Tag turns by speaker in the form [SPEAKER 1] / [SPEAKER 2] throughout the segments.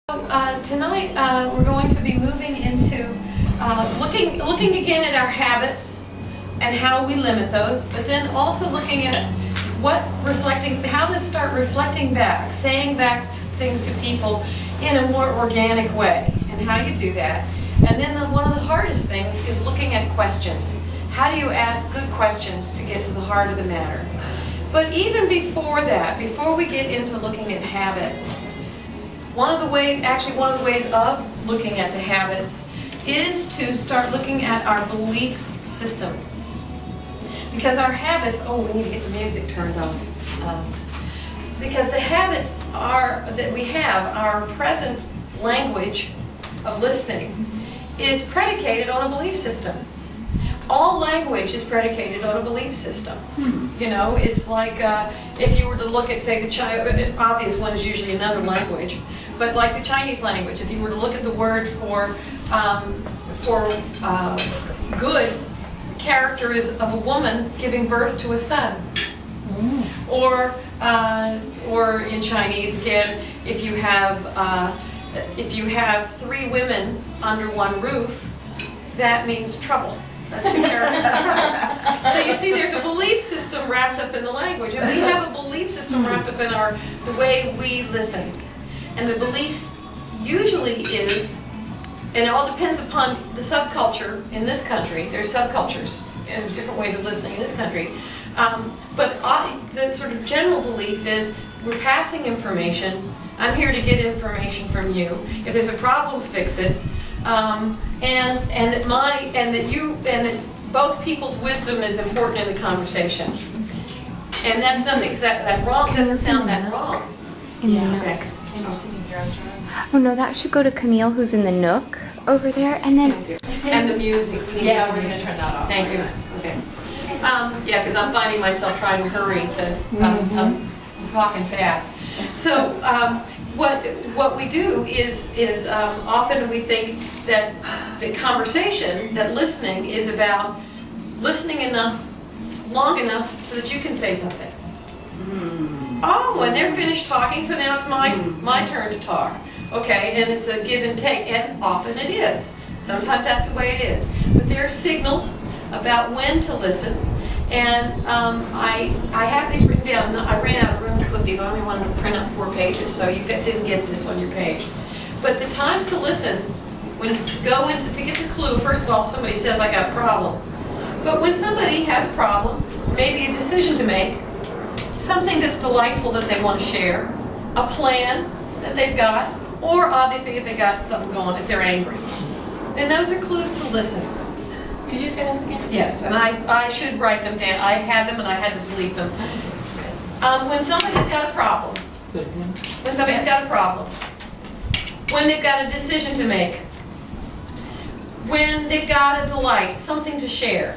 [SPEAKER 1] Tonight we're going to be moving into looking again at our habits and how we limit those, but then also looking at how to start reflecting back, saying back things to people in a more organic way, and how you do that. And then one of the hardest things is looking at questions. How do you ask good questions to get to the heart of the matter? But even before that, before we get into looking at habits, one of the ways of looking at the habits is to start looking at our belief system. Because our habits, we need to get the music turned on. Because the habits that we have, our present language of listening, is predicated on a belief system. All language is predicated on a belief system. You know, it's like if you were to look at, say, the obvious one is usually another language, but like the Chinese language, if you were to look at the word for good, the character is of a woman giving birth to a son. Or in Chinese again, if you have three women under one roof, that means trouble. That's the character of trouble. So you see, there's a belief system wrapped up in the language, and we have a belief system wrapped up in the way we listen. And the belief usually is, and it all depends upon the subculture in this country. There's subcultures and there's different ways of listening in this country. But the sort of general belief is we're passing information. I'm here to get information from you. If there's a problem, fix it. And that both people's wisdom is important in the conversation. And that's nothing that wrong. It doesn't sound that wrong.
[SPEAKER 2] In the Nook.
[SPEAKER 3] And you're singing your restaurant.
[SPEAKER 2] Oh no, that should go to Camille, who's in the Nook over there, and then.
[SPEAKER 1] And the music.
[SPEAKER 3] Yeah, we're gonna turn that off.
[SPEAKER 1] Thank you. Okay. Yeah, because I'm finding myself trying to hurry to. I'm talking fast. So what we do is often we think that the conversation, that listening, is about listening long enough so that you can say something. Oh, and they're finished talking, so now it's my turn to talk. Okay, and it's a give and take, and often it is. Sometimes that's the way it is. But there are signals about when to listen, and I have these written down. I ran out of room to put these on. I wanted to print up 4 pages, so you didn't get this on your page. But the times to listen, to get the clue, first of all, somebody says, I got a problem. But when somebody has a problem, maybe a decision to make, something that's delightful that they want to share, a plan that they've got, or obviously if they got something going, if they're angry, then those are clues to listen.
[SPEAKER 3] Could you say this again?
[SPEAKER 1] Yes, and I should write them down. I had them and I had to delete them. When somebody's got a problem, when they've got a decision to make, when they've got a delight, something to share.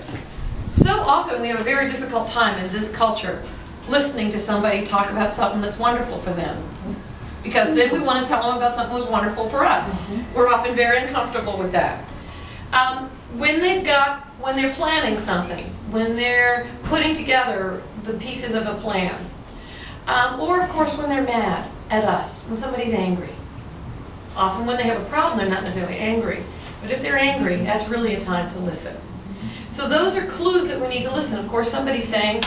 [SPEAKER 1] So often we have a very difficult time in this culture listening to somebody talk about something that's wonderful for them. Because then we want to tell them about something that was wonderful for us. We're often very uncomfortable with that. When they're planning something, when they're putting together the pieces of a plan, or of course when they're mad at us, when somebody's angry. Often when they have a problem, they're not necessarily angry. But if they're angry, that's really a time to listen. So those are clues that we need to listen. Of course, somebody's saying,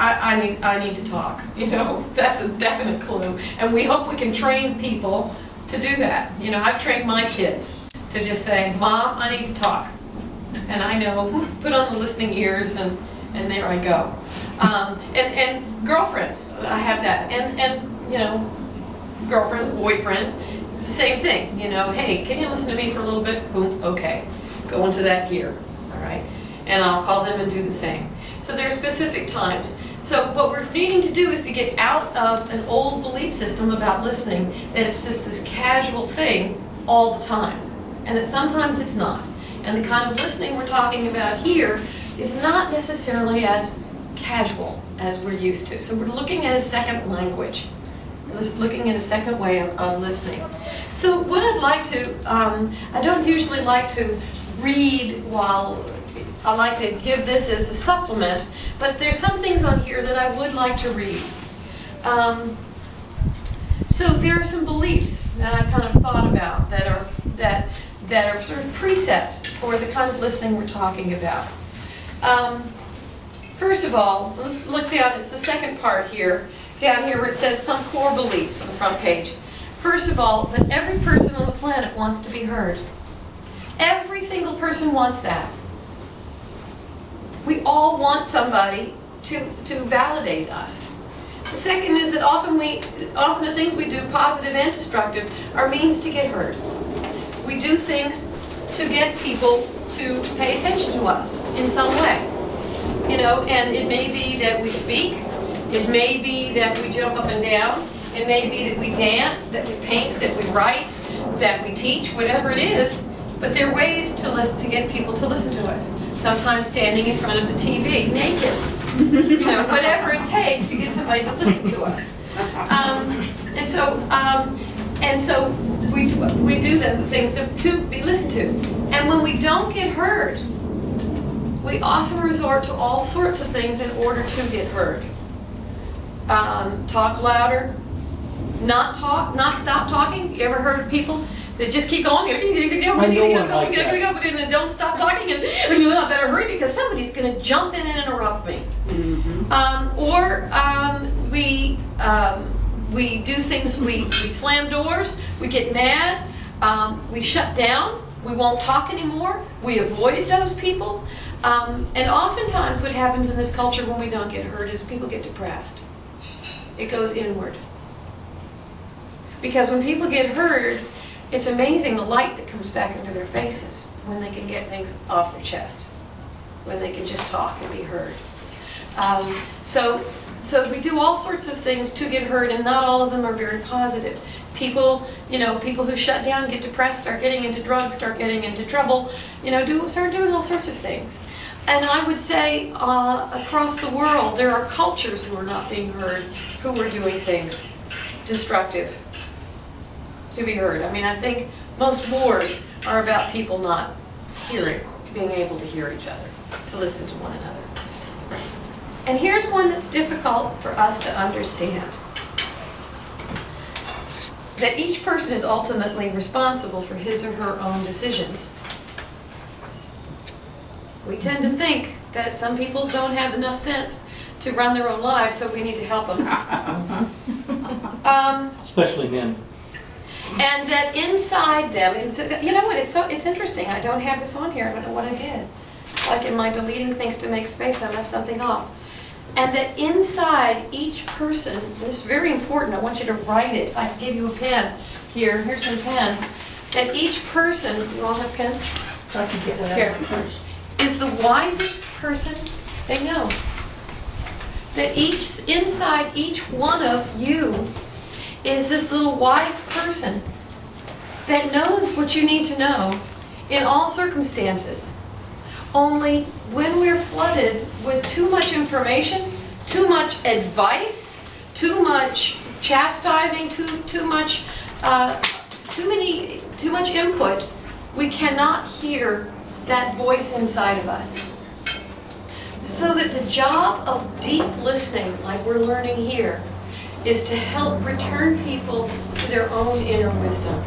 [SPEAKER 1] I need to talk. You know, that's a definite clue. And we hope we can train people to do that. You know, I've trained my kids to just say, Mom, I need to talk. And I know, put on the listening ears, and there I go. And girlfriends, I have that. And you know, girlfriends, boyfriends, the same thing. You know, hey, can you listen to me for a little bit? Boom, okay. Go into that gear, all right? And I'll call them and do the same. So there are specific times. So what we're needing to do is to get out of an old belief system about listening, that it's just this casual thing all the time, and that sometimes it's not. And the kind of listening we're talking about here is not necessarily as casual as we're used to. So we're looking at a second language, looking at a second way of listening. So what I'd like to, I don't usually like to read while I like to give this as a supplement, but there's some things on here that I would like to read. So there are some beliefs that I kind of thought about that are sort of precepts for the kind of listening we're talking about. First of all, let's look down. It's the second part here, down here where it says some core beliefs on the front page. First of all, that every person on the planet wants to be heard. Every single person wants that. We all want somebody to validate us. The second is that often the things we do, positive and destructive, are means to get heard. We do things to get people to pay attention to us in some way. You know, and it may be that we speak, it may be that we jump up and down, it may be that we dance, that we paint, that we write, that we teach, whatever it is, but there are ways to get people to listen to us. Sometimes standing in front of the TV, naked. You know, whatever it takes to get somebody to listen to us. And so we do the things to be listened to. And when we don't get heard, we often resort to all sorts of things in order to get heard. Talk louder, not stop talking. You ever heard of people that just keep going, but then don't stop talking, and I better hurry because somebody's going to jump in and interrupt me. We do things, we slam doors, we get mad, we shut down, we won't talk anymore, we avoid those people. And oftentimes what happens in this culture when we don't get heard is people get depressed. It goes inward. Because when people get heard, it's amazing the light that comes back into their faces when they can get things off their chest, when they can just talk and be heard. So we do all sorts of things to get heard, and not all of them are very positive. People who shut down, get depressed, start getting into drugs, start getting into trouble, start doing all sorts of things. And I would say across the world, there are cultures who are not being heard, who are doing things destructive to be heard. I mean, I think most wars are about people not being able to hear each other, to listen to one another. And here's one that's difficult for us to understand. That each person is ultimately responsible for his or her own decisions. We tend to think that some people don't have enough sense to run their own lives, so we need to help them.
[SPEAKER 4] Especially men.
[SPEAKER 1] And that inside them, you know what, it's interesting. I don't have this on here. I don't know what I did. Like in my deleting things to make space, I left something off. And that inside each person, this is very important, I want you to write it. If I can give you a pen, here's some pens. That each person, you all have pens?
[SPEAKER 5] I can get one out of my purse.
[SPEAKER 1] Is the wisest person they know. That inside each one of you is this little wise person that knows what you need to know in all circumstances. Only when we're flooded with too much information, too much advice, too much chastising, too much input, we cannot hear that voice inside of us. So that the job of deep listening, like we're learning here, is to help return people to their own inner wisdom.